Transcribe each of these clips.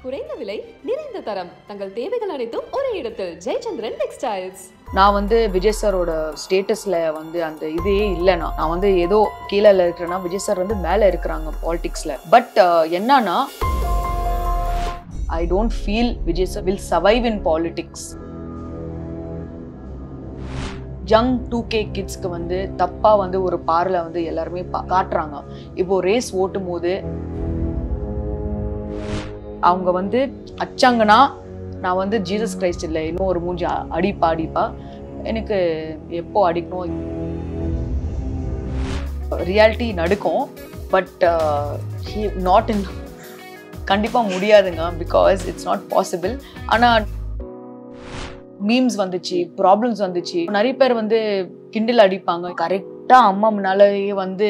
குறைந்த விலை நிறைந்த தரம் தங்கள் தேவைகள் அனைத்தும் ஒரே இடத்தில் ஜெயச்சந்திரன் டெக்ஸ்டைல்ஸ். நான் வந்து விஜய் சாரோட ஸ்டேட்டஸ்ல வந்து அந்த இதே இல்லைனா நான் வந்து ஏதோ கீழே இருக்கிறேன்னா விஜய் சார் வந்து மேல இருக்கிறாங்க பாலிடிக்ஸ்ல. பட் என்னன்னா I don't feel Vijay sir will survive in politics. Young 2K கிட்ஸ்க்கு வந்து தப்பா வந்து ஒரு பார்ல வந்து எல்லாருமே காட்டுறாங்க. இப்போ ரேஸ் ஓட்டும் போது அவங்க வந்து அச்சாங்கன்னா நான் வந்து ஜீசஸ் கிரைஸ்ட் இல்லை இன்னும் ஒரு மூஞ்சி அடிப்பா எனக்கு எப்போ அடிக்கணும் ரியாலிட்டி நடக்கும். பட் நாட் இன் கண்டிப்பாக முடியாதுங்க. Because it's not possible. ஆனால் மீம்ஸ் வந்துச்சு, ப்ராப்ளம்ஸ் வந்துச்சு, நிறைய பேர் வந்து கிண்டல் அடிப்பாங்க. கரெக்டா அம்மா முன்னாலேயே வந்து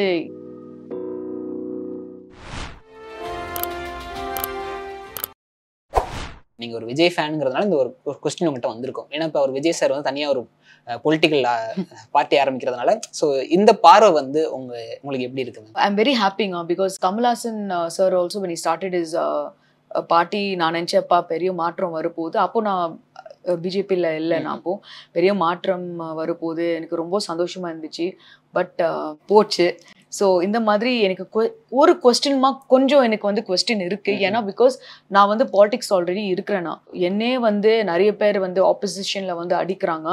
நீங்க ஒரு விஜய் ஃபேனுங்கிறதுனால இந்த ஒரு கொஸ்டின் உங்கள்கிட்ட வந்திருக்கும். ஏன்னா இப்போ அவர் விஜய் சார் வந்து தனியாக ஒரு பொலிட்டிக்கல் பார்ட்டி ஆரம்பிக்கிறதுனால ஸோ இந்த பார்வை வந்து உங்களுக்கு எப்படி இருக்குது? ஐ எம் வெரி ஹாப்பிங்க. Because Kamal Haasan sir also when he started his party நான் நினச்சப்பா பெரிய மாற்றம் வரப்போகுது. அப்போ நான் பிஜேபியில் இல்லை, நான் அப்போ பெரிய மாற்றம் வரப்போகுது எனக்கு ரொம்ப சந்தோஷமா இருந்துச்சு. பட் போச்சு. ஸோ இந்த மாதிரி எனக்கு ஒரு கொஸ்டின் மார்க் கொஞ்சம் எனக்கு வந்து கொஸ்டின் இருக்கு. ஏன்னா பிகாஸ் நான் வந்து பாலிடிக்ஸ் ஆல்ரெடி இருக்கிறேன்னா என்னே வந்து நிறைய பேர் வந்து ஆப்போசிஷன்ல வந்து அடிக்கிறாங்க.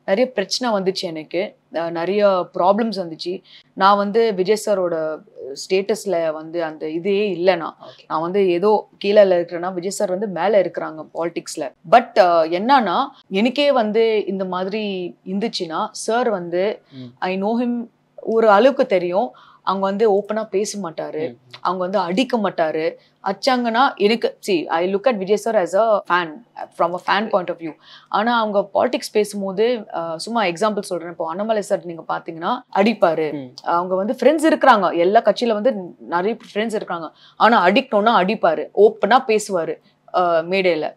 நிறைய பிரச்சனை வந்துச்சு, எனக்கு நிறைய ப்ராப்ளம்ஸ் வந்துச்சு. நான் வந்து விஜய் சாரோட ஸ்டேட்டஸ்ல வந்து அந்த இதே இல்லைனா நான் வந்து ஏதோ கீழே இருக்கிறேன்னா விஜய் சார் வந்து மேல இருக்கிறாங்க பாலிடிக்ஸ்ல. பட் என்னன்னா எனக்கே வந்து இந்த மாதிரி இருந்துச்சுன்னா சார் வந்து ஐ நோ ஹிம் ஒரு அளவுக்கு தெரியும். அவங்க வந்து ஓப்பனா பேச மாட்டாரு, அவங்க வந்து அடிக்க மாட்டாரு. அச்சாங்கன்னா எனக்கு I look at Vijay sir as a fan from a fan point of view. ஆனா அவங்க பாலிடிக்ஸ் பேசும்போது சும்மா எக்ஸாம்பிள் சொல்றேன். இப்போ அண்ணாமலை சார் நீங்க பாத்தீங்கன்னா அடிப்பாரு. அவங்க வந்து ஃப்ரெண்ட்ஸ் இருக்கிறாங்க, எல்லா கட்சியில வந்து நிறைய ஃப்ரெண்ட்ஸ் இருக்காங்க. ஆனா அடிக்கணும்னா அடிப்பாரு, ஓப்பனா பேசுவாரு மேடையில.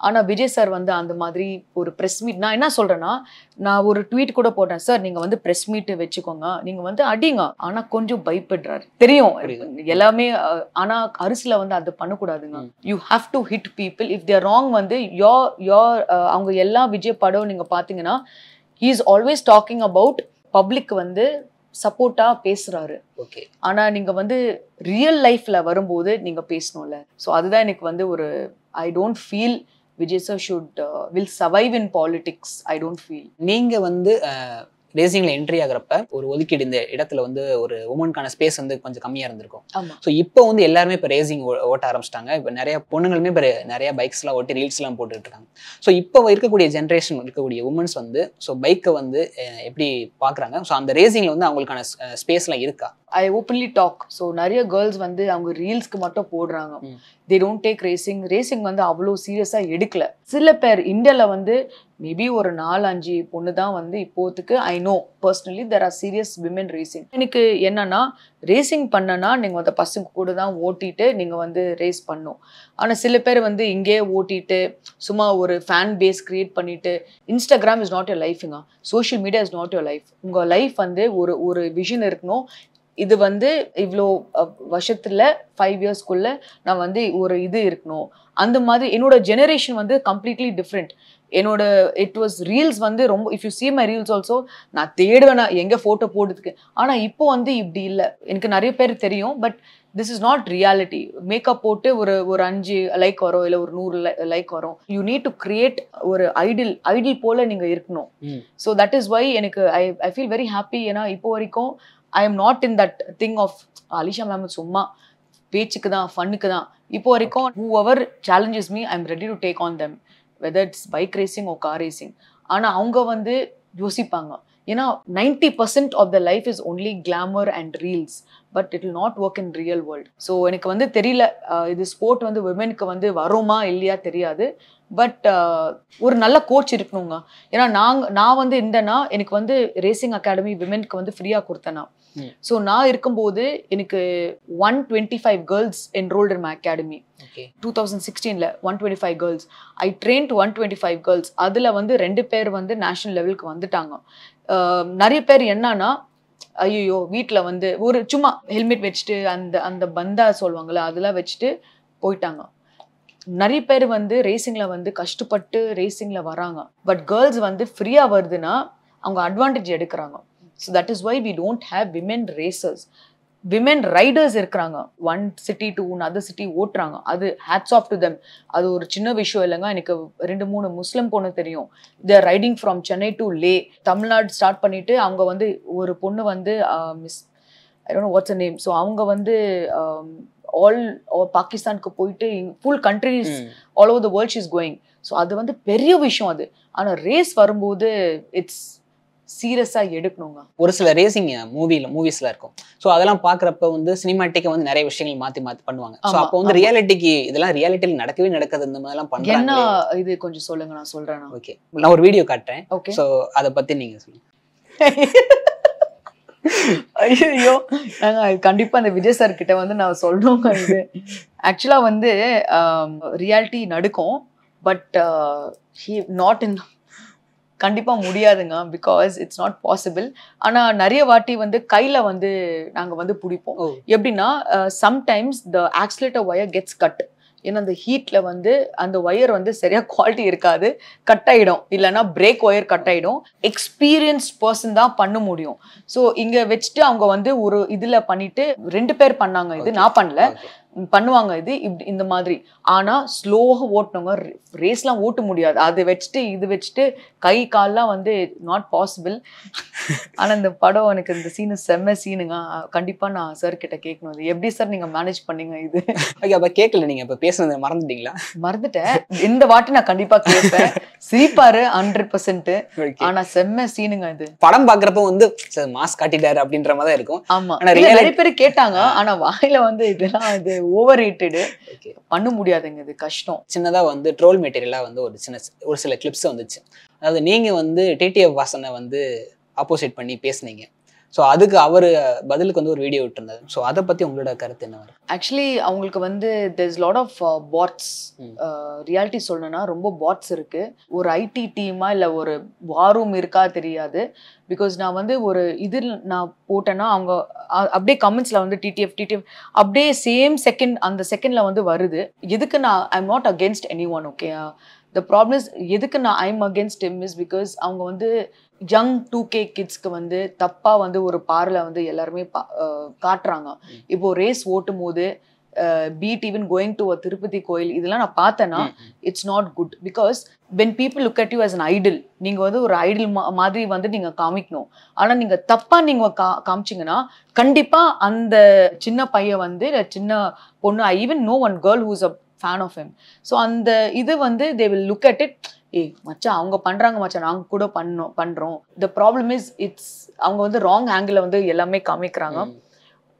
ஆனா விஜய் சார் வந்து அந்த மாதிரி ஒரு ப்ரெஸ் மீட், நான் என்ன சொல்றேன்னா நான் ஒரு ட்வீட் கூட போட்டேன், சார் நீங்க வந்து ப்ரெஸ் மீட் வச்சுக்கோங்க, நீங்க வந்து அடிங்க. ஆனா கொஞ்சம் பயப்படுறாரு தெரியும் எல்லாமே. ஆனா அரசுல வந்து அது பண்ணக்கூடாதுங்க. You have to hit people if they're wrong. வந்து அவங்க எல்லா விஜய் படம் நீங்க பாத்தீங்கன்னா he is always talking about public வந்து சப்போர்ட்டா பேசுறாரு. ஆனா நீங்க வந்து ரியல் லைஃப்ல வரும்போது நீங்க பேசணும்ல. ஸோ அதுதான் எனக்கு வந்து ஒரு I don't feel Vijay sir will survive in politics. I don't feel. நீங்க வந்து ரேசிங்ல என்ட்ரி ஆகிறப்ப ஒரு ஒதுக்கீடு இந்த இடத்துல வந்து ஒரு உமனுக்கான ஸ்பேஸ் வந்து கொஞ்சம் கம்மியா இருந்திருக்கும். ஸோ இப்போ வந்து எல்லாருமே இப்போ ரேசிங் ஓட்ட ஆரம்பிச்சிட்டாங்க. இப்போ நிறைய பொண்ணுங்களுமே இப்போ நிறைய பைக்ஸ்லாம் ஓட்டி ரீல்ஸ்லாம் போட்டுட்டு இருக்காங்க. ஸோ இப்போ இருக்கக்கூடிய ஜென்ரேஷன் இருக்கக்கூடிய உமன்ஸ் வந்து ஸோ பைக்கை வந்து எப்படி பார்க்குறாங்க? ஸோ அந்த ரேசிங்ல வந்து அவங்களுக்கான ஸ்பேஸ்லாம் இருக்கா? ஐ ஓப்பன்லி டாக். ஸோ நிறைய கேர்ள்ஸ் வந்து அவங்க ரீல்ஸ்க்கு மட்டும் போடுறாங்க. தே டோன்ட் டேக் ரேசிங் வந்து அவ்வளோ சீரியஸாக எடுக்கல. சில பேர் இந்தியாவில் வந்து மேபி ஒரு 4-5 பொண்ணு தான் வந்து இப்போத்துக்கு I know personally there are serious women racing. எனக்கு என்னன்னா ரேசிங் பண்ணனா நீங்கள் வந்து பசங்க கூட தான் ஓட்டிட்டு நீங்கள் வந்து ரேஸ் பண்ணும். ஆனால் சில பேர் வந்து இங்கே ஓட்டிட்டு சும்மா ஒரு ஃபேன் பேஸ் கிரியேட் பண்ணிட்டு இன்ஸ்டாகிராம் இஸ் நாட் யோர் லைஃபுங்க. Social media is not your life. உங்கள் லைஃப் வந்து ஒரு விஷன் இருக்கணும். இது வந்து இவ்வளோ வருஷத்துல 5 இயர்ஸ்க்குள்ள நான் வந்து ஒரு இது இருக்கணும். அந்த மாதிரி என்னோட ஜெனரேஷன் வந்து கம்ப்ளீட்லி டிஃப்ரெண்ட். என்னோட இட் வாஸ் ரீல்ஸ் வந்து ரொம்ப if you see my reels also நான் தேடுவேன் எங்க ஃபோட்டோ போடுறதுக்கு. ஆனா இப்போ வந்து இப்படி இல்லை. எனக்கு நிறைய பேர் தெரியும். But this is not reality. Makeup போட்டு ஒரு 5 லைக் வரும், இல்லை ஒரு 100 லைக் வரும். யூ நீட் டு கிரியேட் ஒரு ஐடில் போல நீங்க இருக்கணும். ஸோ தட் இஸ் வை எனக்கு ஐ ஃபீல் வெரி ஹாப்பி. ஏன்னா இப்போ வரைக்கும் I am not in that thing of Alisha ma'am சும்மா பேச்சுக்கு தான் ஃபன்னுக்கு தான். இப்போ வரைக்கும் whoever challenges me I'm ready to take on them, whether it's bike racing or car racing. ஆனா அவங்க வந்து யோசிப்பாங்க. ஏன்னா 90% of the life is only glamour and reels, but it will not work in real world. So எனக்கு வந்து தெரியல இது sport வந்து விமெனுக்கு வந்து வருமா இல்லையா தெரியாது. பட் ஒரு நல்ல கோச் இருக்கணுங்க. ஏன்னா நான் வந்து இருந்தேன்னா எனக்கு வந்து ரேசிங் அகாடமி விமெனுக்கு வந்து ஃப்ரீயாக கொடுத்தேன்னா. ஸோ நான் இருக்கும்போது எனக்கு 125 girls enrolled in my academy. 2016ல 125 girls. I trained 125 girls. அதில் வந்து 2 பேர் வந்து நேஷனல் லெவலுக்கு வந்துட்டாங்க. நிறைய பேர் என்னன்னா ஐயோ வீட்டில் வந்து ஒரு சும்மா ஹெல்மெட் வச்சுட்டு அந்த பந்தா சொல்லுவாங்கள்ல அதெல்லாம் வச்சுட்டு போயிட்டாங்க. நிறைய பேர் வந்து ரேசிங்ல வந்து கஷ்டப்பட்டு ரேசிங்ல வராங்க. பட் கேர்ள்ஸ் வந்து ஃப்ரீயா வருதுன்னா அவங்க அட்வான்டேஜ் எடுக்கிறாங்க. So that is why we don't have women racers. Women riders இருக்கிறாங்க, one city to other city ஓட்டுறாங்க. அது ஹேட்ஸ் ஆஃப் டு தெம். அது ஒரு சின்ன விஷயம் இல்லைங்க. எனக்கு 2-3 முஸ்லிம் பொண்ணு தெரியும். They're riding from Chennai to Leh. Tamil Nadu start பண்ணிட்டு அவங்க வந்து ஒரு பொண்ணு வந்து miss I don't know what's name. So அவங்க வந்து ஆல் பாகிஸ்தானுக்கு போயிட்டு full countries all over the world she is going. So அது வந்து பெரிய விஷயம் அது. ஆனால் ரேஸ் வரும்போது இட்ஸ் சீரியஸா எடுக்கணுங்க. ஒரு சில ரேசிங் மூவிஸ்ல இருக்கும். ஸோ அதெல்லாம் பாக்குறப்ப வந்து சினிமாட்டிக்கா வந்து நிறைய விஷயங்கள் மாத்தி மாத்தி பண்ணுவாங்க. ஸோ அப்போ வந்து ரியாலிட்டிக்கு இதெல்லாம் ரியாலிட்டியில் நடக்கவே நடக்காது. இந்த மாதிரிலாம் பண்றாங்க. என்ன இது கொஞ்சம் சொல்லுங்க, நான் சொல்றேன். ஓகே, நான் ஒரு வீடியோ காட்டுறேன். ஓகே, ஸோ அதை பத்தி நீங்க சொல்லுங்க. ஐயோ, நாங்க கண்டிப்பா அந்த விஜய் சார் கிட்ட வந்து நான் சொல்லணுங்க. இது ஆக்சுவலா வந்து ரியாலிட்டி நடக்கும். பட் ஹி நாட் இன் கண்டிப்பா முடியாதுங்க. Because it's not possible. ஆனா நிறைய வாட்டி வந்து கையில வந்து நாங்க வந்து பிடிப்போம். எப்படின்னா sometimes the accelerator wire gets cut. ஏன்னா அந்த ஹீட்ல வந்து அந்த ஒயர் வந்து சரியா குவாலிட்டி இருக்காது, கட் ஆயிடும். இல்லைன்னா பிரேக் ஒயர் கட் ஆயிடும். எக்ஸ்பீரியன்ஸ்ட் பர்சன் தான் பண்ண முடியும். ஸோ இங்க வச்சுட்டு அவங்க வந்து ஒரு இதுல பண்ணிட்டு 2 பேர் பண்ணாங்க. இது நான் பண்ணல, பண்ணுவாங்க இது இப்படி இந்த மாதிரி. ஆனா ஸ்லோவா ஓட்டணுங்க. ரேஸ்லாம் ஓட்ட முடியாது. அதை வச்சுட்டு இது வச்சுட்டு கை கால்லாம் வந்து நாட் பாசிபிள். ஆனா இந்த படம் எனக்கு இந்த சீனு செம்ம சீனுங்க. கண்டிப்பா நான் சார் கிட்ட கேட்கணும், இது எப்படி சார் நீங்க மேனேஜ் பண்ணீங்க இது? அப்ப கேட்கல, நீங்க இப்ப பேசுனது மறந்துட்டீங்களா? மறந்துட்டேன். இந்த வாட்டி நான் கண்டிப்பா கேட்பேன். சிரிப்பாரு 100%. ஆனா செம்ம சீனுங்க இது. படம் பாக்குறப்ப வந்து மாஸ் காட்டிட்டாரு அப்படின்ற மாதிரி இருக்கும். ஆமா, நிறைய பேர் கேட்டாங்க. ஆனா வாயில வந்து இதெல்லாம் இது ஓவர் ரேட்டடு, பண்ண முடியாதுங்க, இது கஷ்டம். சின்னதா வந்து ட்ரோல் மெட்டீரியலா வந்து ஒரு சில கிளிப்ஸ் வந்துச்சு. அதாவது நீங்க வந்து டிடிஎஃப் வாசனை வந்து ஆப்போசிட் பண்ணி பேசுனீங்க. ஸோ அதுக்கு அவர் பதிலுக்கு வந்து ஒரு வீடியோ விட்டுருந்தாரு. ஸோ அதை பத்தி உங்களோட கருத்து என்ன? ஆக்சுவலி அவங்களுக்கு வந்து there's lot of bots. Reality சொல்லணும்னா ரொம்ப பாட்ஸ் இருக்கு. ஒரு ஐடி டீமா இல்லை ஒரு வாரும் இருக்கா தெரியாது. பிகாஸ் நான் வந்து ஒரு இதில் நான் போட்டேன்னா அவங்க அப்படியே கமெண்ட்ஸ்ல வந்து டிடிஎஃப் அப்படியே சேம் செகண்ட் அந்த செகண்ட்ல வந்து வருது. எதுக்கு நான் I'm not against any one. Okay, the problem is எதுக்கு நான் I'm against him is because அவங்க வந்து யங் 2K கிட்ஸ்க்கு வந்து தப்பா வந்து ஒரு பார்ல வந்து எல்லாருமே காட்டுறாங்க. இப்போ ரேஸ் ஓட்டும் போது beat even going to Tirupati கோயில் இதெல்லாம் நான் பார்த்தேன்னா it's not good. Because when people look at you as an idol, நீங்க வந்து ஒரு ஐடல் மாதிரி வந்து நீங்க காமிக்கணும். ஆனா நீங்க தப்பா நீங்க காமிச்சிங்கன்னா கண்டிப்பா அந்த சின்ன பையன் வந்து சின்ன பொண்ணு, I even know one girl who's a fan of him. So அந்த இது வந்து they will look at it, ஏய் மச்சான் அவங்க பண்றாங்க மச்சான், நாங்க கூட பண்றோம். த ப்ராப்ளம் இஸ் இட்ஸ் அவங்க வந்து ராங் ஆங்கிள் வந்து எல்லாமே காமிக்கிறாங்க.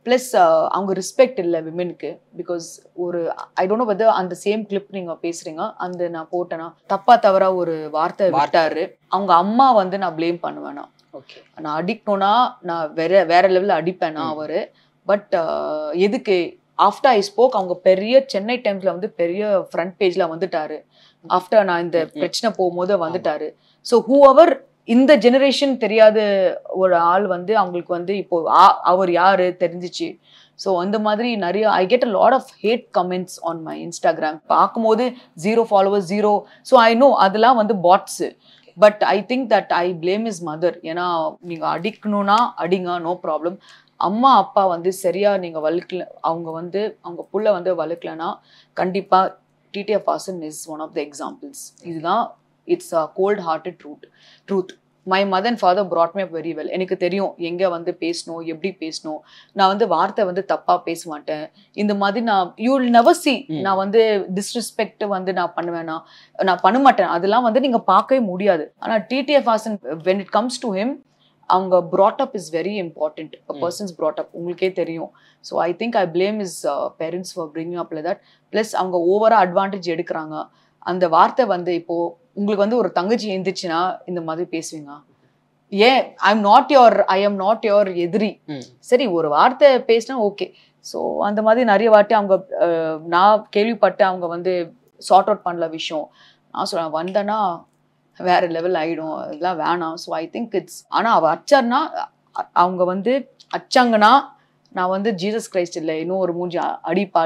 ப்ளஸ் அவங்க ரெஸ்பெக்ட் இல்லை விமெனுக்கு. பிகாஸ் ஒரு ஐ டோன்ட் நோ வெதர் அந்த சேம் கிளிப் நீங்க பேசுறீங்க, அந்த நான் போட்டேன்னா தப்பா தவறா ஒரு வார்த்தை விட்டாரு. அவங்க அம்மா வந்து நான் பிளேம் பண்ணுவேனா, நான் அடிக்கணும்னா நான் வேற லெவலில் அடிப்பேனா அவரு. பட் எதுக்கு ஆஃப்டர் ஐ ஸ்போக் அவங்க பெரிய சென்னை டைம்ஸ்ல வந்து பெரிய ஃப்ரண்ட் பேஜ்ல வந்துட்டாரு. ஆஃப்டர் நான் இந்த பிரச்சனை போகும்போது வந்துட்டாரு. ஸோ ஹூஎவர் இந்த ஜெனரேஷன் தெரியாத ஒரு ஆள் வந்து அவங்களுக்கு வந்து இப்போ அவர் யாரு தெரிஞ்சிச்சு. ஸோ அந்த மாதிரி நிறைய I get a lot of hate comments on my Instagram. பார்க்கும்போது 0 followers 0. ஸோ ஐ நோ அதெல்லாம் வந்து bots. But I think that I blame is mother. ஏன்னா நீங்க அடிக்கணும்னா அடிங்க, நோ ப்ராப்ளம். அம்மா அப்பா வந்து சரியா நீங்க வளர்க்கல, அவங்க வந்து அவங்க புள்ள வந்து வளர்க்கலன்னா கண்டிப்பா TTF Vasan is one of the examples. இதுதான் it's a cold hearted truth. My mother and father brought me up very well. எனக்கு தெரியும் எங்க வந்து பேசணும், எப்படி பேசணும். நான் வந்து வார்த்தை வந்து தப்பா பேச மாட்டேன். இந்த மாதிரி நான் யூ வில் நெவர் see நான் வந்து டிஸ்ரெஸ்பெக்ட் வந்து நான் பண்ணுவேன்னா நான் பண்ண மாட்டேன். அதெல்லாம் வந்து நீங்க பார்க்கவே முடியாது. ஆனா TTF Vasan when it comes to him, அவங்க brought up is very important. A person's brought up உங்களுக்கே தெரியும். So I think I blame his parents for bringing up like that. Plus அவங்க ஓவரா அட்வான்டேஜ் எடுக்கிறாங்க. அந்த வார்த்தை வந்து இப்போ உங்களுக்கு வந்து ஒரு தங்கச்சி எழுந்துச்சுன்னா இந்த மாதிரி பேசுவீங்க. ஏன் ஐ எம் நாட் யோர் எதிரி. சரி ஒரு வார்த்தை பேசினா ஓகே. ஸோ அந்த மாதிரி நிறைய வாட்டி அவங்க நான் கேள்விப்பட்டு அவங்க வந்து சார்ட் அவுட் பண்ணல விஷயம். நான் சொல்றேன் வந்தேன்னா வேற லெவல் ஆயிடும், அதெல்லாம் வேணாம். ஸோ ஐ திங்க் இட்ஸ் ஆனால் அவள் அச்சார்னா அவங்க வந்து அச்சாங்கன்னா நான் வந்து ஜீசஸ் கிரைஸ்ட் இல்லை இன்னும் ஒரு மூஞ்சி அடிப்பா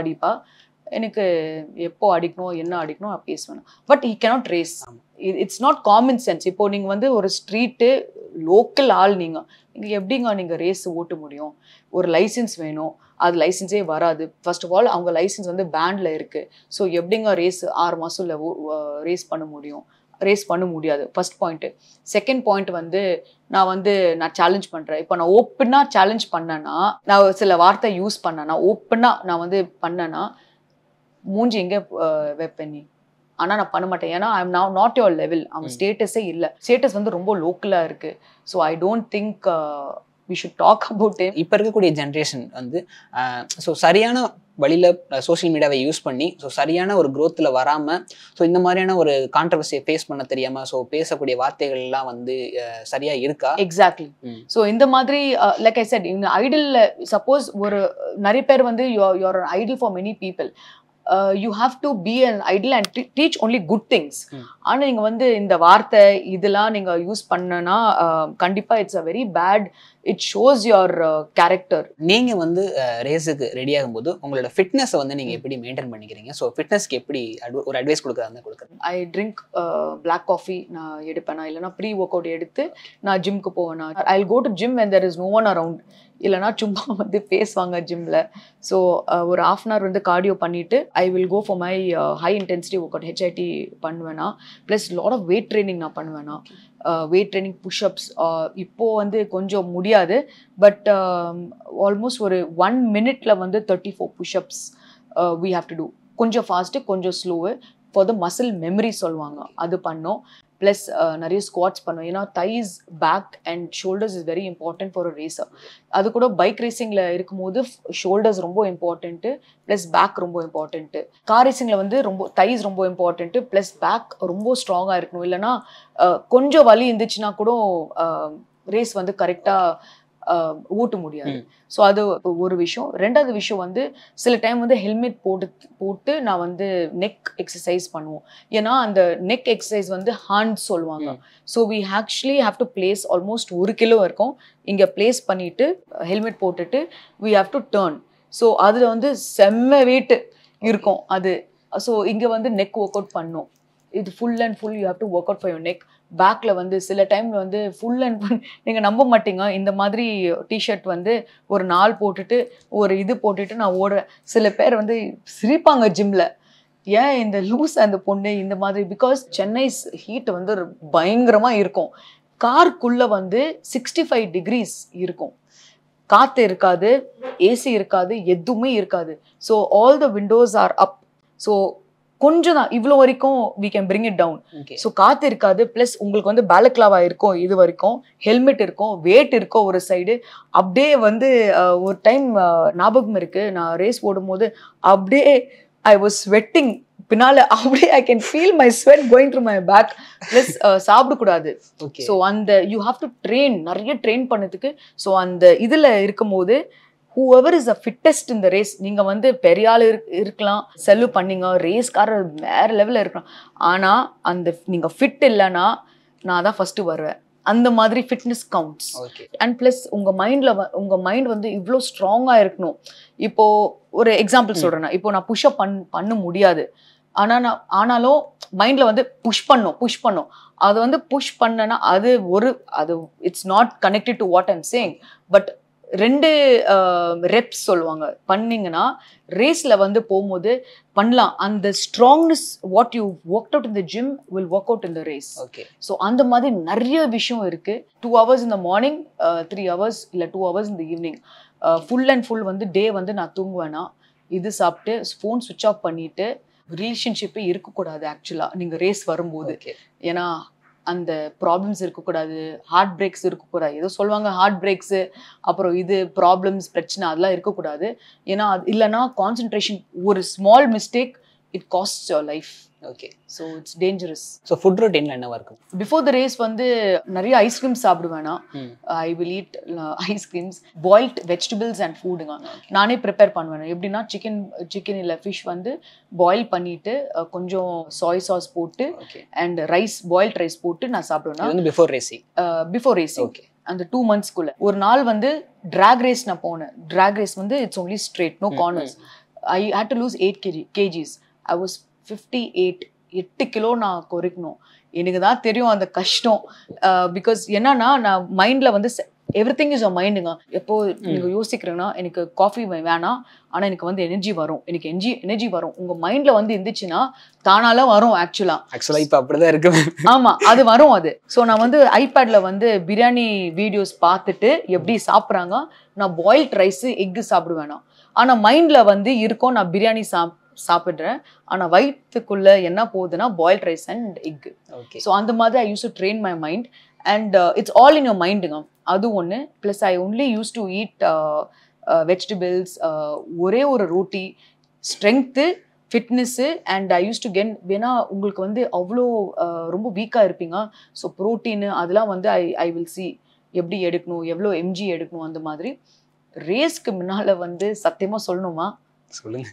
எனக்கு எப்போ அடிக்கணும் என்ன அடிக்கணும் பேசுவேன். But he cannot race. It's not common sense. இப்போ நீங்க வந்து ஒரு ஸ்ட்ரீட்டு லோக்கல் ஆள், நீங்க எப்படிங்க நீங்க ரேஸ் ஓட்ட முடியும்? ஒரு லைசன்ஸ் வேணும், அது லைசன்ஸே வராது. ஃபர்ஸ்ட் ஆஃப் ஆல் அவங்க லைசன்ஸ் வந்து பேண்ட்ல இருக்கு. ஸோ எப்படிங்க ரேஸ் 6 மாசம் இல்லை ரேஸ் பண்ண முடியும்? ரேஸ் பண்ண முடியாது, ஃபர்ஸ்ட் பாயிண்ட். செகண்ட் பாயிண்ட் வந்து நான் சேலஞ்ச் பண்றேன். இப்போ நான் ஓப்பனா சேலஞ்ச் பண்ணேன்னா, நான் சில வார்த்தை யூஸ் பண்ணேன்னா, ஓப்பனா நான் வந்து பண்ணேன்னா மூஞ்சி எங்க வைப்பேன் நீ? ஆனா நான் பண்ண மாட்டேன். ஏன்னா ஐ எம் நாட் யுவர் லெவல். அவன் ஸ்டேட்டஸே இல்லை. ஸ்டேட்டஸ் வந்து ரொம்ப லோக்கலா இருக்கு. So I don't think we should talk about it. இப்போ இருக்கக்கூடிய ஜென்ரேஷன் வந்து ஸோ சரியான வழியில் சோஷியல் மீடியாவை யூஸ் பண்ணி ஸோ சரியான ஒரு க்ரோத்தில் வராமல் ஸோ இந்த மாதிரியான ஒரு கான்ட்ரவர்சியை ஃபேஸ் பண்ண தெரியாமல் ஸோ பேசக்கூடிய வார்த்தைகள்லாம் வந்து சரியாக இருக்கா? எக்ஸாக்ட்லி. ஸோ இந்த மாதிரி லைக் ஐ செட், இந்த ஐடலில் சப்போஸ் ஒரு நிறைய பேர் வந்து you are an idol for many people. You have to be an idol and teach only good things. ஆனா நீங்க வந்து இந்த வார்த்தை இதெல்லாம் நீங்க யூஸ் பண்ணனா கண்டிப்பா it's a very bad, it shows your character. நீங்க வந்து ரேஸுக்கு ரெடி ஆகும்போது உங்களோட ஃபிட்னஸை வந்து நீங்க எப்படி மெயின்டைன் பண்ணிக்கிறீங்க? ஸோ ஃபிட்னஸ்க்கு எப்படி ஒரு அட்வைஸ் கொடுக்குறேன்? ஐ ட்ரிங்க் பிளாக் காஃபி நான் எடுப்பேனா, இல்லைனா ப்ரீ ஒர்க் அவுட் எடுத்து நான் ஜிம்க்கு போவேனா. I will go to gym when there is no one around. இல்லைனா சும்மா வந்து பேசுவாங்க ஜிம்ல. ஸோ ஒரு ½ hour வந்து கார்டியோ பண்ணிட்டு I will go for my high intensity workout, HIIT பண்ணுவேனா. Plus lot of weight training நான் பண்ணுவேனா. Weight training, pushups. இப்போ வந்து கொஞ்சம் முடியாது, பட் ஆல்மோஸ்ட் ஒரு 1 minute வந்து 34 pushups we have to do. கொஞ்சம் ஃபாஸ்ட்டு கொஞ்சம் slow for the muscle memory சொல்லுவாங்க, அது பண்ணோம். ப்ளஸ் நிறைய ஸ்குவாட்ஸ் பண்ணுவோம். ஏன்னா thighs, back and shoulders is very important for a racer. அது கூட பைக் ரேசிங்கில் இருக்கும்போது ஷோல்டர்ஸ் ரொம்ப இம்பார்ட்டன்ட்டு, ப்ளஸ் பேக் ரொம்ப இம்பார்ட்டன்ட்டு. கார் ரேசிங்கில் வந்து தைஸ் ரொம்ப இம்பார்ட்டன்ட்டு, ப்ளஸ் பேக் ரொம்ப ஸ்ட்ராங்காக இருக்கணும். இல்லைனா கொஞ்சம் வலி இருந்துச்சுன்னா கூட ரேஸ் வந்து கரெக்டாக ஓட்ட முடியாது. ஸோ அது ஒரு விஷயம். ரெண்டாவது விஷயம் வந்து சில டைம் வந்து ஹெல்மெட் போட்டு நான் வந்து நெக் எக்ஸசைஸ் பண்ணுவோம். ஏன்னா அந்த நெக் எக்ஸசைஸ் வந்து ஹேண்ட் சொல்லுவாங்க. So we actually have to place almost 1 kilo இருக்கும். இங்கே பிளேஸ் பண்ணிட்டு ஹெல்மெட் போட்டுட்டு we have to turn. So அதில் வந்து செம்ம வெயிட் இருக்கும் அது. ஸோ இங்கே வந்து நெக் ஒர்க் அவுட் பண்ணோம். இது full and full you have to work out for your neck. பேக்கில் வந்து சில டைமில் வந்து ஃபுல் அண்ட் ஃபுல் நீங்கள் நம்ப மாட்டீங்க, இந்த மாதிரி டிஷர்ட் வந்து ஒரு நாள் போட்டுட்டு ஒரு இது போட்டுட்டு நான் ஓடுறேன். சில பேர் வந்து சிரிப்பாங்க ஜிம்மில், ஏன் இந்த லூஸ் அந்த பொண்ணு இந்த மாதிரி. பிகாஸ் சென்னை ஹீட் வந்து பயங்கரமாக இருக்கும். காருக்குள்ளே வந்து 65 degrees இருக்கும். காற்று இருக்காது, ஏசி இருக்காது, எதுவுமே இருக்காது. So all the windows are up. So கொஞ்சம் தான், இவ்வளோ வரைக்கும் we can bring it down. So காற்று இருக்காது, ப்ளஸ் உங்களுக்கு வந்து பேலக்லாவா இருக்கும், இது வரைக்கும் ஹெல்மெட் இருக்கும், வெயிட் இருக்கும் ஒரு சைடு. அப்படியே வந்து ஒரு டைம் ஞாபகம் இருக்கு, நான் ரேஸ் ஓடும்போது அப்படியே ஐ வாஸ் ஸ்வெட்டிங் பின்னால. அப்படியே I can feel my sweat going through my back. Plus சாப்பிடக்கூடாது. ஸோ அந்த யூ ஹாவ் டு ட்ரெயின், நிறைய ட்ரெயின் பண்ணதுக்கு. ஸோ அந்த இதில் இருக்கும்போது whoever is the fittest in the race, நீங்க வந்து பெரிய ஆள் இருக்கலாம், செலவு பண்ணீங்க, ரேஸ்காரர் வேற லெவலில் இருக்கலாம், ஆனால் அந்த நீங்க ஃபிட் இல்லைன்னா நான் தான் ஃபர்ஸ்ட் வருவேன். அந்த மாதிரி ஃபிட்னஸ் கவுண்ட்ஸ். அண்ட் ப்ளஸ் உங்க மைண்ட் வந்து இவ்வளோ ஸ்ட்ராங்காக இருக்கணும். இப்போ ஒரு எக்ஸாம்பிள் சொல்றேன்னா, இப்போ நான் புஷ்அப் பண்ண முடியாது, ஆனாலும் மைண்ட்ல வந்து புஷ் பண்ணும். அது வந்து புஷ் பண்ணனா அது it's not connected to what I'm saying. But 2 reps சொல்லுவாங்க பண்ணீங்கன்னா ரேஸ்ல வந்து போகும்போது பண்ணலாம். அந்த strongness what you work out in the gym will work out in the race. So அந்த மாதிரி நிறைய விஷயம் இருக்கு. 2 hours in the morning, 3 hours இல்லை 2 hours in the evening. Full and full வந்து டே வந்து நான் தூங்குவேனா, இது சாப்பிட்டு ஃபோன் சுவிட்ச் ஆஃப் பண்ணிட்டு. ரிலேஷன்ஷிப்பே இருக்கக்கூடாது ஆக்சுவலாக நீங்கள் ரேஸ் வரும்போது. ஏன்னா அந்த ப்ராப்ளம்ஸ் இருக்கக்கூடாது, ஹார்ட் பிரேக்ஸ் இருக்கக்கூடாது. ஏதோ சொல்லுவாங்க ஹார்ட் பிரேக்ஸு, அப்புறம் இது ப்ராப்ளம்ஸ் பிரச்சனை அதெல்லாம் இருக்கக்கூடாது. ஏன்னா அது இல்லைன்னா கான்சன்ட்ரேஷன், ஒரு small mistake it costs your life. Okay, so it's dangerous. So food ரொட்டீன்ல என்னவா இருக்கும்? பிஃபோர் த ரேஸ் வந்து நிறைய ஐஸ்கிரீம்ஸ் சாப்பிடுவேனா. I will eat ice creams, boiled vegetables and ஃபுட்டுங்க நானே ப்ரிப்பேர் பண்ணுவேன். எப்படின்னா சிக்கன் இல்லை ஃபிஷ் வந்து பாயில் பண்ணிட்டு கொஞ்சம் சாய் சாஸ் போட்டு அண்ட் ரைஸ், பாயில்ட் ரைஸ் போட்டு நான் சாப்பிடுவேன். Before racing okay. அந்த 2 monthsக்குள்ள ஒரு நாள் வந்து ட்ராக் ரேஸ் நான் போனேன். ட்ராக் ரேஸ் வந்து it's only straight, no corners. I had to lose 8 kgs. I was 58. 8 kilo நான் குறைக்கணும். எனக்கு தான் தெரியும் அந்த கஷ்டம். பிகாஸ் என்னன்னா நான் மைண்ட்ல வந்து எவ்ரிதிங் இஸ் யோர் மைண்டுங்க. எப்போ நீங்க யோசிக்கிறீங்கன்னா எனக்கு காஃபி வேணாம், ஆனா எனக்கு வந்து எனர்ஜி வரும், எனக்கு எனர்ஜி வரும். உங்க மைண்ட்ல வந்து இருந்துச்சுன்னா தானால வரும். ஆக்சுவலா இப்ப அப்படிதான் இருக்கு. ஆமா, அது வரும் அது. ஸோ நான் வந்து ஐபேட்ல வந்து பிரியாணி வீடியோஸ் பார்த்துட்டு எப்படி சாப்பிட்றாங்க, நான் பாயில்ட் ரைஸ் எக்கு சாப்பிடுவேனா, ஆனா மைண்ட்ல வந்து இருக்கும் நான் பிரியாணி சாப்பிடுறேன், ஆனா வயிற்றுக்குள்ள என்ன போகுதுன்னா boiled rice and egg. So அந்த மாதிரி I use to train my mind and it's all in your மைண்டுங்க. அது ஒன்று. Plus I only use to eat vegetables, ஒரே ஒரு roti, strength, fitness and I use to வேணா உங்களுக்கு வந்து அவ்வளோ ரொம்ப வீக்காக இருப்பீங்க, ஸோ ப்ரோட்டீனு அதெல்லாம் வந்து ஐ வில் சி எப்படி எடுக்கணும், எவ்வளோ எம்ஜி எடுக்கணும். அந்த மாதிரி ரேஸ்க்கு முன்னால் வந்து சத்தியமாக சொல்லணுமா, சொல்லுங்க.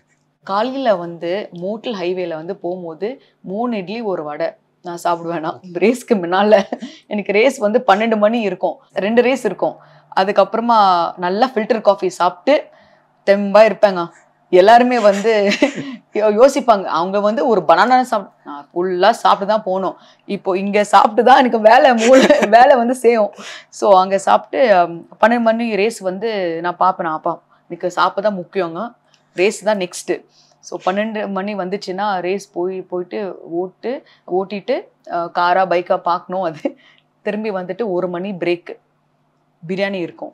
காலையில் வந்து மோட்டல் ஹைவேல வந்து போகும்போது 3 இட்லி ஒரு வடை நான் சாப்பிடுவேனா ரேஸ்க்கு முன்னால். எனக்கு ரேஸ் வந்து 12 மணி இருக்கும், 2 ரேஸ் இருக்கும். அதுக்கப்புறமா நல்லா ஃபில்டர் காஃபி சாப்பிட்டு தெம்பா இருப்பேங்க. எல்லாருமே வந்து யோசிப்பாங்க, அவங்க வந்து ஒரு பனானா நான் ஃபுல்லாக சாப்பிட்டு தான் போகணும். இப்போ இங்கே சாப்பிட்டு தான் எனக்கு வேலை வந்து செய்யும். ஸோ அங்கே சாப்பிட்டு 12 மணி ரேஸ் வந்து நான் பார்ப்பேன். அப்பா எனக்கு சாப்பிட தான் முக்கியங்க, ரேஸ் தான் நெக்ஸ்ட்டு. ஸோ 12 மணி வந்துச்சுன்னா ரேஸ் போயிட்டு ஓட்டிட்டு காரா பைக்காக பார்க்கணும். அது திரும்பி வந்துட்டு 1 மணி பிரேக்கு, பிரியாணி இருக்கும்.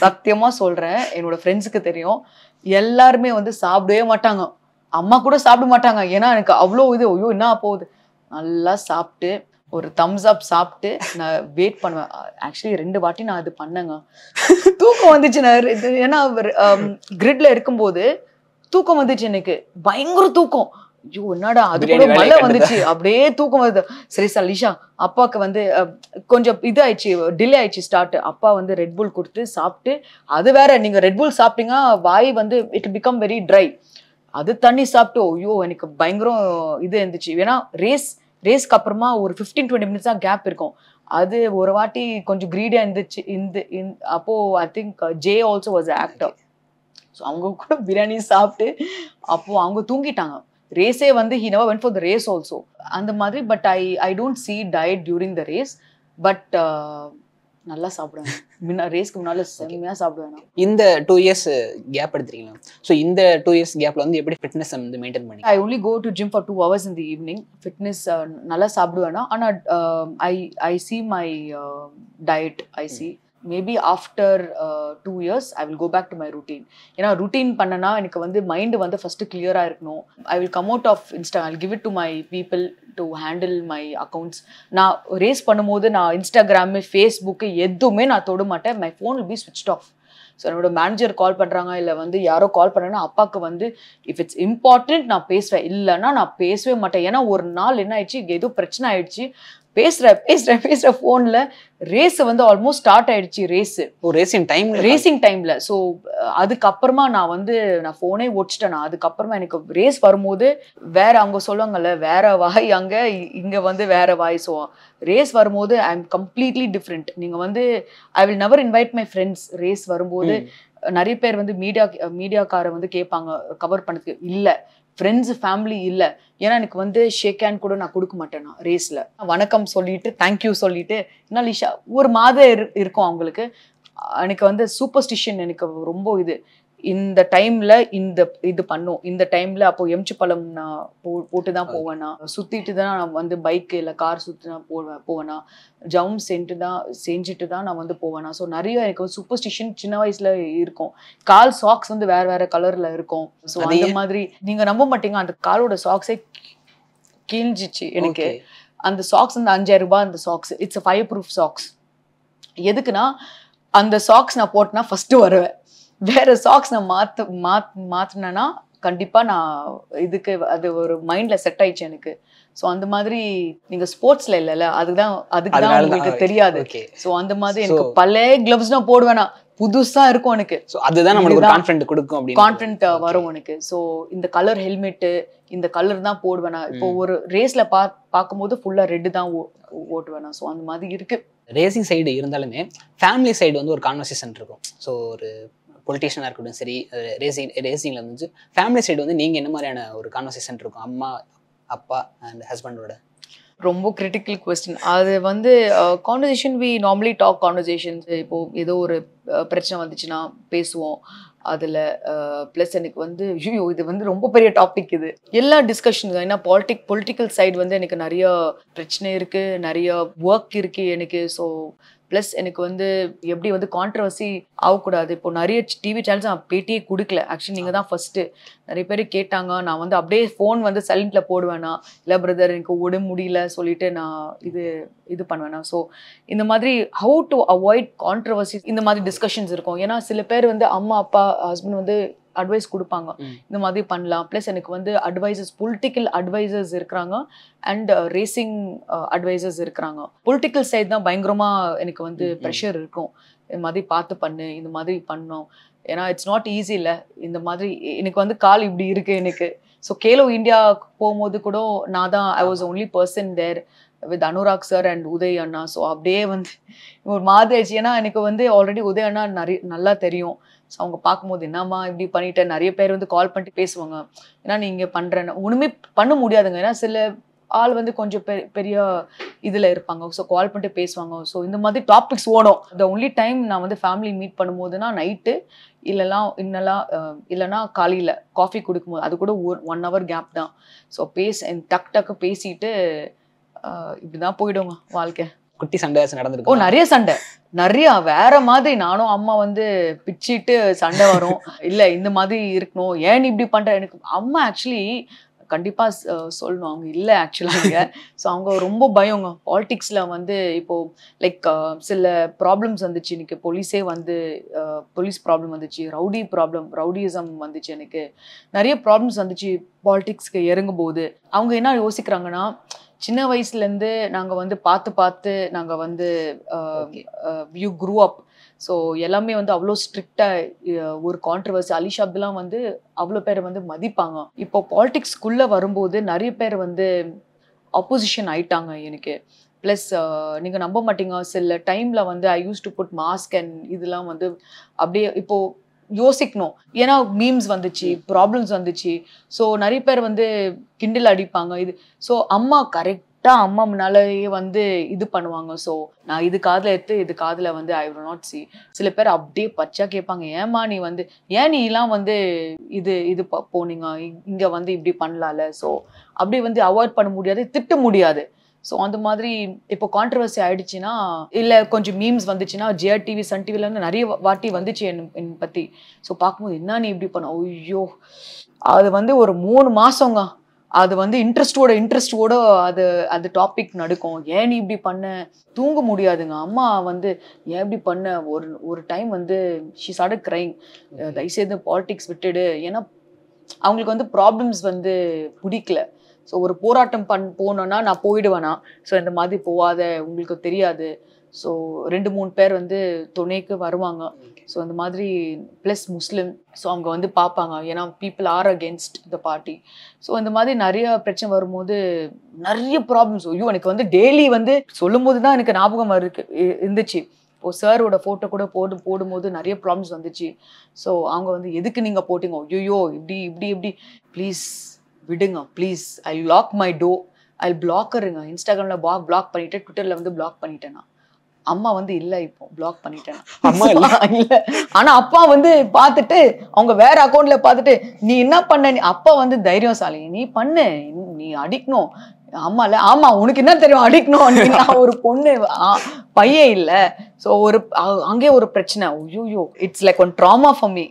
சத்தியமாக சொல்கிறேன், என்னோட ஃப்ரெண்ட்ஸுக்கு தெரியும், எல்லாருமே வந்து சாப்பிடவே மாட்டாங்க, அம்மா கூட சாப்பிட மாட்டாங்க. ஏன்னா எனக்கு அவ்வளோ இது, ஐயோ என்ன போகுது. நல்லா சாப்பிட்டு ஒரு தம்ஸ் அப் சாப்பிட்டு நான் வெயிட் பண்ணுவேன். ஆக்சுவலி 2 வாட்டி நான் அது பண்ணேங்க. தூக்கம் வந்துச்சு. நான் ஏன்னா கிரிட்ல இருக்கும்போது தூக்கம் வந்துச்சு, எனக்கு பயங்கர தூக்கம். ஐயோ என்னடா, அது கூட மழை வந்துச்சு, அப்படியே தூக்கம் வருது. சரி சலிஷா, அப்பாவுக்கு வந்து கொஞ்சம் இது ஆயிடுச்சு, டிலே ஆயிடுச்சு ஸ்டார்ட். அப்பா வந்து ரெட்புல் கொடுத்து சாப்பிட்டு, அது வேற, நீங்க ரெட்புல் சாப்பிட்டீங்கன்னா வாய் வந்து இட் பிகம் வெரி ட்ரை. அது தண்ணி சாப்பிட்டு ஐயோ எனக்கு பயங்கரம் இது இருந்துச்சு. ஏன்னா ரேஸ்க்கு அப்புறமா ஒரு 15-20 மினிட்ஸ் தான் கேப் இருக்கும். அது ஒரு வாட்டி கொஞ்சம் கிரீடியா இருந்துச்சு. அப்போ I think J also was actor. So அவங்க கூட பிரியாணி சாப்பிட்டு அப்போ அவங்க தூங்கிட்டாங்க. ரேஸே வந்து he never went for the race also. அந்த மாதிரி. But I don't see diet during the race. But நல்லா சாப்பிடுவேன். ரேஸ்க்கு முன்னால செம்மையா சாப்பிடுவேன். இந்த 2 இயர்ஸ் கேப் எடுத்துறீங்களா? ஸோ இந்த 2 இயர்ஸ் கேப்ல வந்து எப்படி ஃபிட்னஸ் வந்து மெயின்டைன் பண்ணி? ஐ only go to gym for 2 hours in the evening. Fitness நல்லா சாப்பிடுவேனா, ஆனா I see my diet. I see maybe after 2 years I will go back to my routine. ஏன்னா routine பண்ணனா எனக்கு வந்து மைண்டு வந்து ஃபர்ஸ்ட் கிளியரா இருக்கணும். I will come out of Insta, I'll give it to my people to handle my accounts. நான் race பண்ணும்போது நான் இன்ஸ்டாகிராம், ஃபேஸ்புக்கு எதுவுமே நான் தொட மாட்டேன். my phone will be switched off. So என்னோட மேனேஜர் கால் பண்ணுறாங்க, இல்லை வந்து யாரோ கால் பண்ணுறேன்னா அப்பாவுக்கு வந்து இஃப் இட்ஸ் இம்பார்ட்டன்ட் நான் பேசுவேன், இல்லைன்னா நான் பேசவே மாட்டேன். ஏன்னா ஒரு நாள் என்ன ஆயிடுச்சு, ஏதோ பிரச்சனை ஆயிடுச்சு, பேசுற ஃபோனில் ரேஸ் வந்து ஆல்மோஸ்ட் ஸ்டார்ட் ஆயிடுச்சு. ரேசிங் டைம்ல. ஸோ அதுக்கப்புறமா நான் ஃபோனே ஒடிச்சிட்டேன். அதுக்கப்புறமா எனக்கு ரேஸ் வரும்போது வேற, அவங்க சொல்லுவாங்கல்ல வேற வாய் அங்க, இங்க வந்து வேற வாய். ஸோ ரேஸ் வரும்போது ஐ எம் கம்ப்ளீட்லி டிஃப்ரெண்ட். நீங்க வந்து I will never invite my friends. Race வரும்போது நிறைய பேர் வந்து மீடியாக்காரை வந்து கேட்பாங்க கவர் பண்ணதுக்கு. இல்லை, ஃப்ரெண்ட்ஸ் ஃபேமிலி இல்லை. ஏன்னா எனக்கு வந்து ஷேக் ஹேண்ட் கூட நான் கொடுக்க மாட்டேன். நான் ரேஸில் வணக்கம் சொல்லிட்டு தேங்க்யூ சொல்லிட்டு என்ன லிஷா ஒரு மாதம் இருக்கும் அவங்களுக்கு. எனக்கு வந்து சூப்பர்ஸ்டிஷன் எனக்கு ரொம்ப இது. இந்த டைம்ல இது பண்ணும், இந்த டைம்ல அப்போ எம்சி பழம் நான் போட்டு தான் போவேனா, சுத்திட்டு தான் நான் வந்து பைக் இல்லை கார் சுற்றி தான் போவேனா, ஜம் செஞ்சுட்டு தான் நான் வந்து போவேனா. ஸோ நிறைய எனக்கு சூப்பர்ஸ்டிஷன் சின்ன வயசுல இருக்கும். கால் சாக்ஸ் வந்து வேற வேற கலர்ல இருக்கும். ஸோ அந்த மாதிரி நீங்க நம்ப மாட்டீங்க, அந்த காலோட சாக்ஸே கிழிஞ்சிச்சு எனக்கு. அந்த சாக்ஸ் வந்து 5000 ரூபாய். அந்த socks it's fire proof socks. எதுக்குன்னா அந்த சாக்ஸ் நான் போட்டேன்னா ஃபர்ஸ்ட் வருவேன். வேற சாக்ஸ் நான் மாத்தினேன்னா கண்டிப்பா நான் இதுக்கு அது ஒரு மைண்ட்ல செட் ஆயிடுச்சு எனக்கு. ஸோ அந்த மாதிரி நீங்க ஸ்போர்ட்ஸ்ல இல்லைல்ல, அதுக்கு தான் உங்களுக்கு தெரியாது. ஸோ அந்த மாதிரி எனக்கு பழைய கிளவ்ஸ் நான் போடுவேனா, புதுசா இருக்கும் எனக்கு. அதுதான் நம்மளுக்கு கான்ஃபிடென்ட் கொடுக்கும், கான்ஃபிடென்ட் வரும் எனக்கு. ஸோ இந்த கலர் ஹெல்மெட், இந்த கலர் தான் போடுவேனா. இப்போ ஒரு ரேஸ்ல பார்க்கும்போது ஃபுல்லா ரெட் தான் ஓட்டுவேனா. ஸோ அந்த மாதிரி இருக்கு. ரேசிங் சைடு இருந்தாலுமே ஃபேமிலி சைடு வந்து ஒரு கான்வர்சேஷன் இருக்கும். ஸோ ஒரு பொலிட்டிஷியனாக இருக்கட்டும் சரி, ரேசிங்கில் வந்து ஃபேமிலி சைடு வந்து நீங்கள் என்ன மாதிரியான ஒரு கான்வர்சேஷன் இருக்கும் அம்மா அப்பா அண்ட் ஹஸ்பண்டோட? ரொம்ப கிரிட்டிக்கல் கொஸ்டின். அது வந்து conversation we normally talk conversations. இப்போ ஏதோ ஒரு பிரச்சனை வந்துச்சுன்னா பேசுவோம். அதில் ப்ளஸ் எனக்கு வந்து ஐயோ இது வந்து ரொம்ப பெரிய டாபிக். இது எல்லா டிஸ்கஷன் ஏன்னா பொலிட்டிக்கல் சைடு வந்து எனக்கு நிறைய பிரச்சனை இருக்குது, நிறைய ஒர்க் இருக்குது எனக்கு. ஸோ ப்ளஸ் எனக்கு வந்து எப்படி வந்து கான்ட்ரவர்சி ஆகக்கூடாது. இப்போ நிறைய டிவி சேனல்ஸ் நான் பேட்டியே கொடுக்கல. ஆக்சுவலி நீங்கள் தான் ஃபஸ்ட்டு. நிறைய பேர் கேட்டாங்க. நான் வந்து அப்படியே ஃபோன் வந்து சைலண்ட்டில் போடுவேனா, இல்லை பிரதர் எனக்கு உடம்பு முடியல சொல்லிட்டு நான் இது பண்ணுவேனா. ஸோ இந்த மாதிரி ஹவு டு அவாய்ட் கான்ட்ரவர்சி, இந்த மாதிரி டிஸ்கஷன்ஸ் இருக்கும். ஏன்னா சில பேர் வந்து அம்மா அப்பா ஹஸ்பண்ட் வந்து அட்வைஸ் கொடுப்பாங்க, இந்த மாதிரி பண்ணலாம். ப்ளஸ் எனக்கு வந்து அட்வைசர்ஸ், பொலிட்டிக்கல் அட்வைசர்ஸ் இருக்கிறாங்க அண்ட் ரேசிங் அட்வைசர்ஸ் இருக்கிறாங்க. பொலிட்டிக்கல் சைட் தான் பயங்கரமாக எனக்கு வந்து ப்ரெஷர் இருக்கும். இந்த மாதிரி பார்த்து பண்ணு, இந்த மாதிரி பண்ணோம். ஏன்னா இட்ஸ் நாட் ஈஸி இல்லை. இந்த மாதிரி எனக்கு வந்து கால் இப்படி இருக்கு எனக்கு. ஸோ கேலோ இந்தியா போகும்போது கூட நான் தான் I was only person there with Anurag sir and Uday அண்ணா. ஸோ அப்படியே வந்து ஒரு மாதிரி ஆயிடுச்சு. ஏன்னா எனக்கு வந்து ஆல்ரெடி உதய் அண்ணா நல்லா தெரியும். ஸோ அவங்க பார்க்கும்போது என்னம்மா இப்படி பண்ணிட்டேன். நிறைய பேர் வந்து கால் பண்ணிட்டு பேசுவாங்க, ஏன்னா நீங்கள் பண்ணுறேன்னு ஒன்றுமே பண்ண முடியாதுங்க. ஏன்னா சில ஆள் வந்து கொஞ்சம் பெரிய இதில் இருப்பாங்க. ஸோ கால் பண்ணிட்டு பேசுவாங்க. ஸோ இந்த மாதிரி டாபிக்ஸ் ஓடும். த ஒன்லி டைம் நான் வந்து ஃபேமிலி மீட் பண்ணும்போதுனா நைட்டு இல்லைன்னா காலையில் காஃபி குடிக்கும்போது, அது கூட 1 hour கேப் தான். ஸோ டக்கு பேசிட்டு இப்படிதான் போயிடுங்க வாழ்க்கை. குட்டி சண்டை நடந்திருக்கு. நிறைய சண்டை, நிறைய வேற மாதிரி. நானும் அம்மா வந்து பிச்சுட்டு சண்டை வரும். இல்லை இந்த மாதிரி இருக்கணும், ஏன் இப்படி பண்ற. எனக்கு அம்மா ஆக்சுவலி கண்டிப்பா சொல்லணும், அவங்க இல்லை ஆக்சுவலாக. ஸோ அவங்க ரொம்ப பயங்க பாலிடிக்ஸில் வந்து. இப்போ லைக் சில ப்ராப்ளம்ஸ் வந்துச்சு எனக்கு. போலீஸ் ப்ராப்ளம் வந்துச்சு, ரவுடிசம் வந்துச்சு. எனக்கு நிறைய ப்ராப்ளம்ஸ் வந்துச்சு பாலிடிக்ஸ்க்கு இறங்கும் போது. அவங்க என்ன யோசிக்கிறாங்கன்னா, சின்ன வயசுலேருந்து நாங்கள் வந்து பார்த்து நாங்கள் வந்து யூ க்ரூ அப். ஸோ எல்லாமே வந்து அவ்வளோ ஸ்ட்ரிக்டாக ஒரு கான்ட்ரவர்சி அலிஷாப்லாம் வந்து அவ்வளோ பேர் வந்து மதிப்பாங்க. இப்போ பாலிடிக்ஸ்குள்ளே வரும்போது நிறைய பேர் வந்து ஆப்போசிஷன் ஆயிட்டாங்க எனக்கு. ப்ளஸ் நீங்கள் நம்ப மாட்டீங்க, சில டைமில் வந்து I use to put mask and இதெல்லாம் வந்து அப்படியே இப்போது யோசிக்கணும். ஏன்னா மீம்ஸ் வந்துச்சு, ப்ராப்ளம்ஸ் வந்துச்சு. ஸோ நிறைய பேர் வந்து கிண்டல் அடிப்பாங்க. ஸோ அம்மா கரெக்டாக அம்மா முன்னாலேயே வந்து இது பண்ணுவாங்க. ஸோ நான் இது காதில் எடுத்து இது காதில் வந்து ஐ வில் நாட் சி. சில பேர் அப்படியே பச்சா கேட்பாங்க, ஏமா நீ வந்து ஏன் நீலாம் வந்து இது போனீங்க இங்கே வந்து இப்படி பண்ணலாம்ல. ஸோ அப்படி வந்து அவாய்ட் பண்ண முடியாது, திட்ட முடியாது. ஸோ அந்த மாதிரி இப்போ கான்ட்ரவர்சி ஆயிடுச்சுன்னா, இல்லை கொஞ்சம் மீம்ஸ் வந்துச்சுன்னா, ஜிஆர் டிவி சன் டிவில வந்து நிறைய வாட்டி வந்துச்சு என் பற்றி. ஸோ பார்க்கும்போது என்ன நீ இப்படி பண்ண, ஐயோ அது வந்து ஒரு 3 மாசங்க அது வந்து இன்ட்ரெஸ்டோட அது டாபிக் நடக்கும். ஏன் நீ இப்படி பண்ண, தூங்க முடியாதுங்க. அம்மா வந்து ஏன் இப்படி பண்ண, ஒரு டைம் வந்து ஷி ஸ்டார்டட் கிரைங், தயவுசெய்து பாலிடிக்ஸ் விட்டுடு. ஏன்னா அவங்களுக்கு வந்து ப்ராப்ளம்ஸ் வந்து பிடிக்கல. ஸோ ஒரு போராட்டம் போனோன்னா நான் போயிடுவேனா, ஸோ இந்த மாதிரி போகாத, உங்களுக்கு தெரியாது. ஸோ 2-3 பேர் வந்து துணைக்கு வருவாங்க. ஸோ இந்த மாதிரி ப்ளஸ் முஸ்லிம். ஸோ அவங்க வந்து பார்ப்பாங்க, ஏன்னா people are against the party. So இந்த மாதிரி நிறைய பிரச்சனை வரும்போது நிறைய ப்ராப்ளம்ஸ். ஐயோ எனக்கு வந்து டெய்லி வந்து சொல்லும் போது தான் எனக்கு ஞாபகம் இருந்துச்சு. இப்போ சாரோட ஃபோட்டோ கூட போடும்போது நிறைய ப்ராப்ளம்ஸ் வந்துச்சு. ஸோ அவங்க வந்து எதுக்கு நீங்கள் போட்டிங்க, ஐயோ இப்படி ப்ளீஸ் விடுங்க please, I lock my door, I பிளாக்கருங்க. இன்ஸ்டாகிராமில் பிளாக் பண்ணிவிட்டு ட்விட்டரில் வந்து பிளாக் பண்ணிட்டேன்னா. அம்மா வந்து இல்லை இப்போ பிளாக் பண்ணிட்டேன் அம்மா இல்லை. ஆனால் அப்பா வந்து பார்த்துட்டு அவங்க வேற அக்கௌண்ட்ல பார்த்துட்டு நீ என்ன பண்ண, அப்பா வந்து தைரியசாலி, நீ பண்ணு, நீ அடிக்கணும். அம்மா இல்லை, ஆமா உனக்கு என்ன தெரியும் அடிக்கணும், ஒரு பொண்ணு பையன் இல்லை. ஸோ அங்கே ஒரு பிரச்சனை. ஐயோ it's like one drama for me.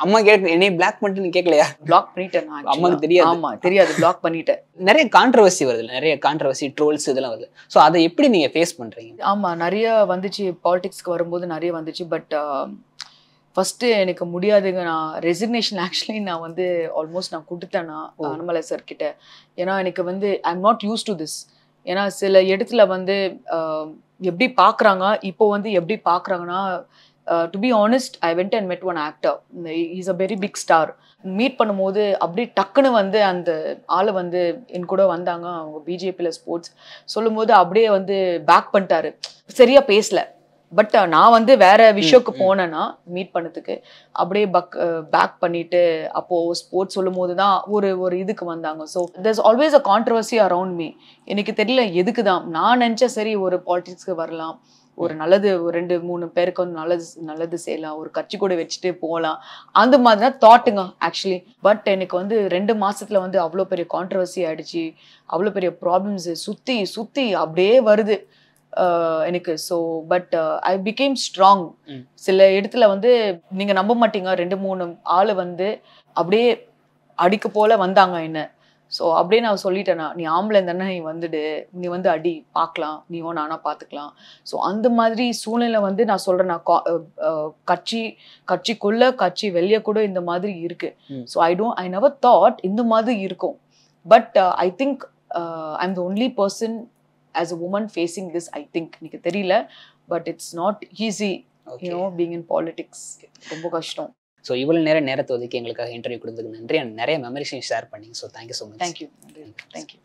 அம்மா என்னைய பிளாக் பண்ணிட்டு நீ கேட்கலையா? பிளாக் பண்ணிட்டேன். அம்மாக்கு தெரியாது. ஆமா தெரியாது, பிளாக் பண்ணிட்டேன். நிறைய கான்ட்ரவர்சி வருது, நிறைய கான்ட்ரவர்சி ட்ரோல்ஸ் இதெல்லாம் வருது. ஸோ அதை எப்படி நீங்க ஃபேஸ் பண்றீங்க? ஆமா நிறைய வந்துச்சு, பாலிடிக்ஸ்க்கு வரும்போது நிறைய வந்துச்சு. பட் ஃபர்ஸ்ட் எனக்கு முடியாதுங்க. நான் ரெசிக்னேஷன் ஆக்சுவலி நான் வந்து ஆல்மோஸ்ட் நான் கொடுத்தேன்னா அனுமலை சார் கிட்ட. ஏன்னா எனக்கு வந்து ஐ am not use to this. ஏன்னா சில இடத்துல வந்து எப்படி பார்க்குறாங்க, இப்போ வந்து எப்படி பார்க்குறாங்கன்னா, to be honest, I went and met one actor. He's a very big star. Meet பண்ணும்போது அப்படியே டக்குன்னு வந்து அந்த ஆளை வந்து என் கூட வந்தாங்க. அவங்க பிஜேபியில் ஸ்போர்ட்ஸ் சொல்லும்போது அப்படியே வந்து பேக் பண்ணிட்டாரு, சரியா பேசல. பட் நான் வந்து வேற விஷயக்கு போனேன்னா மீட் பண்ணதுக்கு அப்படியே பேக் பண்ணிட்டு அப்போ ஸ்போர்ட்ஸ் சொல்லும் போது தான் ஒரு இதுக்கு வந்தாங்க. So there's always a controversy around me. எனக்கு தெரியல எதுக்கு தான். நான் நினைச்சேன் சரி ஒரு பாலிடிக்ஸ்க்கு வரலாம், ஒரு நல்லது ஒரு 2-3 பேருக்கு வந்து நல்லது செய்யலாம், ஒரு கட்சி கூட வச்சுட்டு போகலாம், அந்த மாதிரி தான் தாட்டுங்க ஆக்சுவலி. பட் எனக்கு வந்து 2 மாசத்துல வந்து அவ்வளோ பெரிய கான்ட்ரவர்சி ஆயிடுச்சு, அவ்வளோ பெரிய ப்ராப்ளம்ஸ் சுத்தி சுத்தி அப்படியே வருது எனக்கு. So but I became strong. சில இடத்துல வந்து நீங்க நம்ப மாட்டீங்க, 2-3 ஆளு வந்து அப்படியே அடிக்க போல வந்தாங்க என்ன. ஸோ அப்படியே நான் சொல்லிட்டேன்னா, நீ ஆம்பளை தானே, நீ வந்துடு, நீ வந்து அடி பார்க்கலாம், நீ நானா பார்த்துக்கலாம். ஸோ அந்த மாதிரி சூழ்நிலை வந்து நான் சொல்றேன், நான் கட்சிக்குள்ள கட்சி வெளியே கூட இந்த மாதிரி இருக்கு. ஸோ ஐ நெவர் தாட் இந்த மாதிரி இருக்கும். But I think I'm the only person as a woman facing this. I think எனக்கு தெரியல, but it's not easy, you know, being in politics. ரொம்ப கஷ்டம். ஸோ இவ்வளவு நேரத்தை ஒதுக்கி எங்களுக்காக இன்டர்வியூ கொடுத்ததுக்கு நன்றி. நிறைய மெமரிஸையும் ஷேர் பண்ணீங்க. So thank you so much. Thank you.